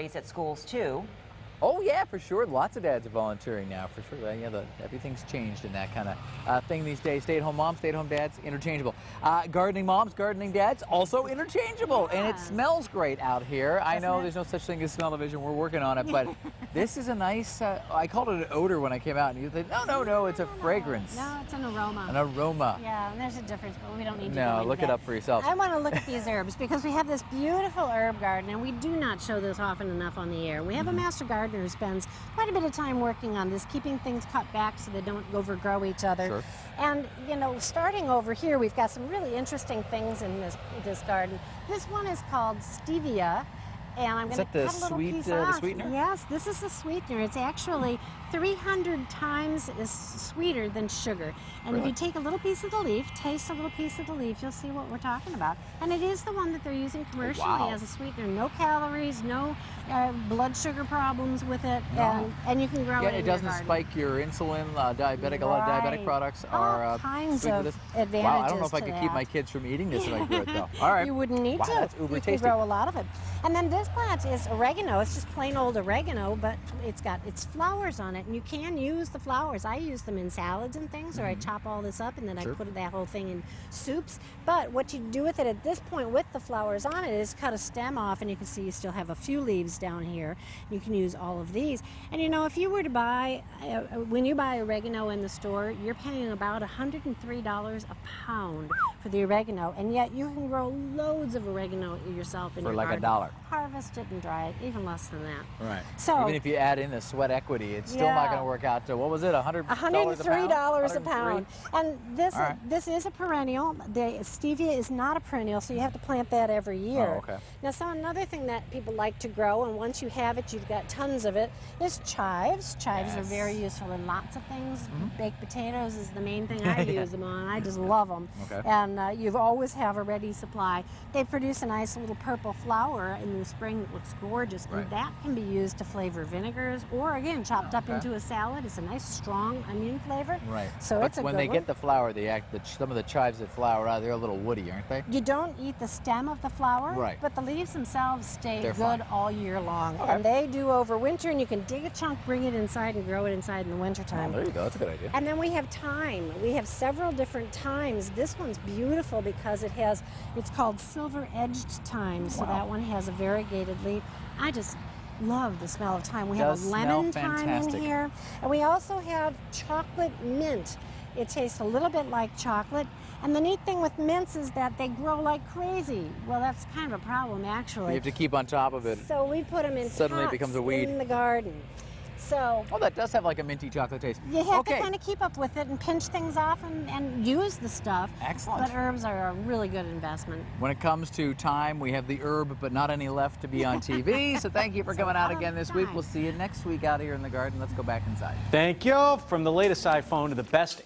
activities at schools too. Oh yeah, for sure. Lots of dads are volunteering now, for sure. Yeah, everything's changed in that kind of thing these days. Stay-at-home moms, stay-at-home dads, interchangeable. Gardening moms, gardening dads, also interchangeable. Yes. And it smells great out here. I know there's no such thing as smell-o-vision. We're working on it, but this is a nice. I called it an odor when I came out, and you think, no, it's a fragrance. No, it's an aroma. An aroma. Yeah, and there's a difference, but we don't need to. No, look it up for yourself. I want to look at these herbs because we have this beautiful herb garden, and we do not show this often enough on the air. We have a master gardener who spends quite a bit of time working on this, keeping things cut back so they don't overgrow each other. Sure. And, you know, starting over here, we've got some really interesting things in this garden. This one is called stevia. And I'm going to cut a little piece off. The sweetener? Yes, this is the sweetener. It's actually 300 times as sweeter than sugar. And Really? if you take a little piece of the leaf, taste a little piece of the leaf, you'll see what we're talking about. And it is the one that they're using commercially as a sweetener. No calories, no blood sugar problems with it, and you can grow it in it doesn't your garden. spike your insulin. Diabetic, a lot of diabetic products are all kinds sweet of with this. advantages. Wow, I don't know if I to could that. keep my kids from eating this if I grew it though. All right. You wouldn't need to. That's uber you tasty. can grow a lot of it. And then this plant is oregano. It's just plain old oregano, but it's got its flowers on it, and you can use the flowers. I use them in salads and things, or I chop all this up and then I put that whole thing in soups. But what you do with it at this point with the flowers on it is cut a stem off, and you can see you still have a few leaves down here. You can use all of these. And you know, if you were to buy, when you buy oregano in the store, you're paying about $103 a pound for the oregano, and yet you can grow loads of oregano yourself in For your like garden. $1. Harvest it and dry it, even less than that. Right. So even if you add in the sweat equity, it's still not going to work out to, what was it, $103 a pound. And this is a perennial. The stevia is not a perennial, so you have to plant that every year. Oh, okay. Now, so another thing that people like to grow, and once you have it, you've got tons of it, is chives. Chives are very useful in lots of things. Baked potatoes is the main thing I use them on. I just love them. Okay. And you always have a ready supply. They produce a nice little purple flower in the spring that looks gorgeous, and that can be used to flavor vinegars, or again, chopped up into a salad. It's a nice, strong onion flavor. Right. So it's a when good they one. get the flower, some of the chives that flower out, they're a little woody, aren't they? You don't eat the stem of the flower, Right. but the leaves themselves stay They're good fine. all year long. Okay. And they do over winter, and you can dig a chunk, bring it inside, and grow it inside in the wintertime. Oh, there you go. That's a good idea. And then we have thyme. We have several different thymes. This one's beautiful because it's called silver-edged thyme, so that one has a variegated leaf. I just love the smell of thyme. We have a lemon thyme in here, and we also have chocolate mint. It tastes a little bit like chocolate. And the neat thing with mints is that they grow like crazy. Well, that's kind of a problem, actually. You have to keep on top of it. So we put them in Suddenly it pots becomes a weed. in the garden. So Oh, that does have like a minty chocolate taste. you have to kind of keep up with it and pinch things off and use the stuff. Excellent. But herbs are a really good investment. When it comes to time, we have the herb, but not any left to be on TV. So thank you for coming out again this week. We'll see you next week out here in the garden. Let's go back inside. Thank you. From the latest iPhone to the best